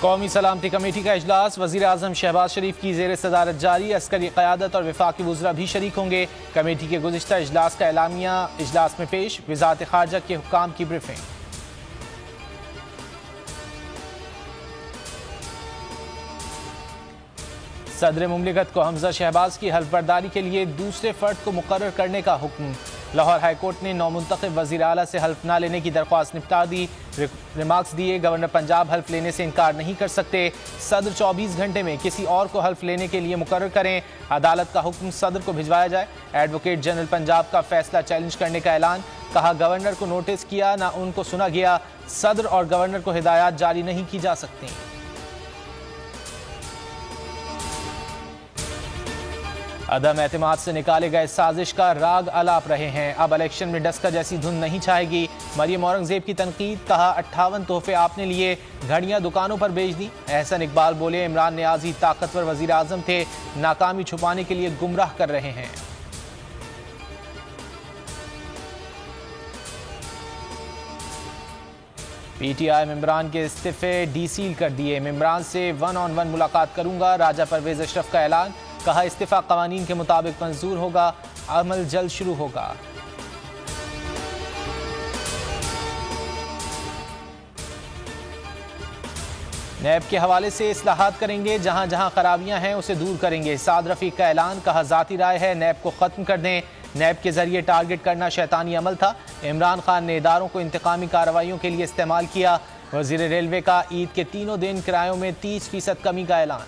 कौमी सलामती कमेटी का इजलास, वज़ीर आज़म शहबाज शरीफ की ज़ेर सदारत जारी, अस्करी क़यादत और वफाकी वज़रा भी शरीक होंगे। कमेटी के गुज़िश्ता इजलास का एलामिया इजलास में पेश, वज़ारत ख़ारजा के हुक्काम की ब्रीफिंग। सदर मुमलिकत को हमजा शहबाज की हल्फ बर्दारी के लिए दूसरे फ़र्द को मुकर्रर करने का हुक्म। लाहौर हाईकोर्ट ने नौमुंतखब वज़ीर आला से हल्फ न लेने की दरख्वास्त निपटा दी। रिमार्क्स दिए, गवर्नर पंजाब हल्फ लेने से इनकार नहीं कर सकते। सदर 24 घंटे में किसी और को हल्फ लेने के लिए मुकर्रर करें। अदालत का हुक्म सदर को भिजवाया जाए। एडवोकेट जनरल पंजाब का फैसला चैलेंज करने का ऐलान। कहा, गवर्नर को नोटिस किया ना उनको सुना गया। सदर और गवर्नर को हिदायत जारी नहीं की जा सकती। अदम एतमाद से निकाले गए साजिश का राग अलाप रहे हैं। अब इलेक्शन में डस्का जैसी धुन नहीं छाएगी। मरियम औरंगजेब की तनकीद। कहा, 58 तोहफे आपने लिए, घड़ियां दुकानों पर बेच दी। एहसन इकबाल बोले, इमरान नियाजी ताकतवर वजीर आजम थे, नाकामी छुपाने के लिए गुमराह कर रहे हैं। पीटीआई मेंबरान के इस्तीफे डीसील कर दिए। मेंबरान से 1-on-1 मुलाकात करूंगा। राजा परवेज अशरफ का ऐलान। कहा, इस्तीफा कवानीन के मुताबिक मंजूर होगा, अमल जल्द शुरू होगा। नैब के हवाले से इस्लाहात करेंगे, जहां जहां खराबियां हैं उसे दूर करेंगे। साद रफीक का ऐलान। कहा, जाती राय है नैब को खत्म कर दें। नैब के जरिए टारगेट करना शैतानी अमल था। इमरान खान ने इदारों को इंतकामी कार्रवाइयों के लिए इस्तेमाल किया। वजीर रेलवे का ईद के तीनों दिन किरायों में 30% कमी का ऐलान।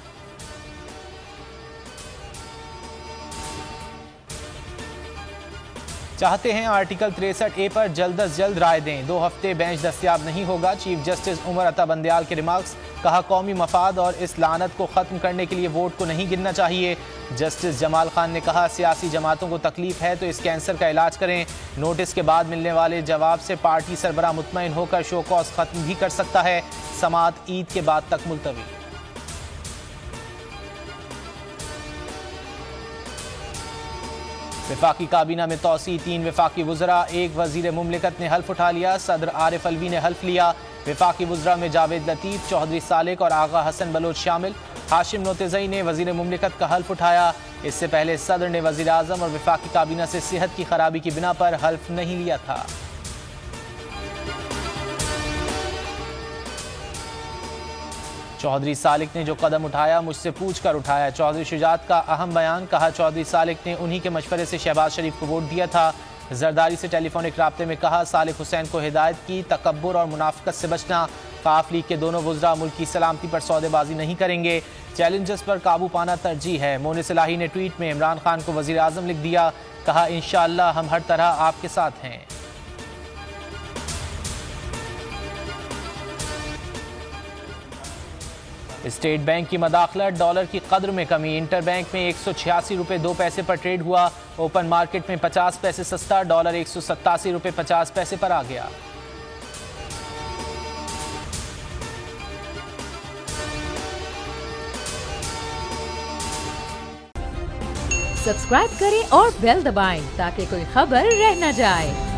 चाहते हैं आर्टिकल 63A पर जल्द अज जल्द राय दें। 2 हफ्ते बेंच दस्तियाब नहीं होगा। चीफ जस्टिस उमर अता बंदयाल के रिमार्क्स। कहा, कौमी मफाद और इस लानत को ख़त्म करने के लिए वोट को नहीं गिनना चाहिए। जस्टिस जमाल खान ने कहा, सियासी जमातों को तकलीफ है तो इस कैंसर का इलाज करें। नोटिस के बाद मिलने वाले जवाब से पार्टी सरबराह मुतमईन होकर शो कॉज ख़त्म भी कर सकता है। समाअत ईद के बाद तक मुलतवी। वफाकी काबीना में तोसी। 3 वफाकी वुज़रा, 1 वज़ीर मुमलिकत ने हल्फ उठा लिया। सदर आरिफ अलवी ने हल्फ लिया। वफाकी वुज़रा में जावेद लतीफ़, चौधरी सालिक और आगा हसन बलोच शामिल। हाशिम नोतेज़ई ने वज़ीर मुमलिकत का हल्फ उठाया। इससे पहले सदर ने वज़ीर आज़म और वफाकी काबीना से सेहत की खराबी की बिना पर हल्फ नहीं लिया था। चौधरी सालिक ने जो कदम उठाया मुझसे पूछ कर उठाया। चौधरी शुजात का अहम बयान। कहा, चौधरी सालिक ने उन्हीं के मशवरे से शहबाज शरीफ को वोट दिया था। जरदारी से टेलीफोनिक राब्ते में कहा, सालिक हुसैन को हिदायत की तकब्बुर और मुनाफिकत से बचना। काफ लीग के दोनों वुज़रा मुल्क की सलामती पर सौदेबाजी नहीं करेंगे। चैलेंजेस पर काबू पाना तरजीह है। मोने सलाही ने ट्वीट में इमरान खान को वज़ीर आज़म लिख दिया। कहा, इंशाअल्लाह हम हर तरह आपके साथ हैं। स्टेट बैंक की मदाखलत, डॉलर की कद्र में कमी। इंटर बैंक में 186 रुपये 2 पैसे पर ट्रेड हुआ। ओपन मार्केट में 50 पैसे सस्ता। डॉलर 187 रुपये 50 पैसे पर आ गया। सब्सक्राइब करें और बेल दबाएं ताकि कोई खबर रह न जाए।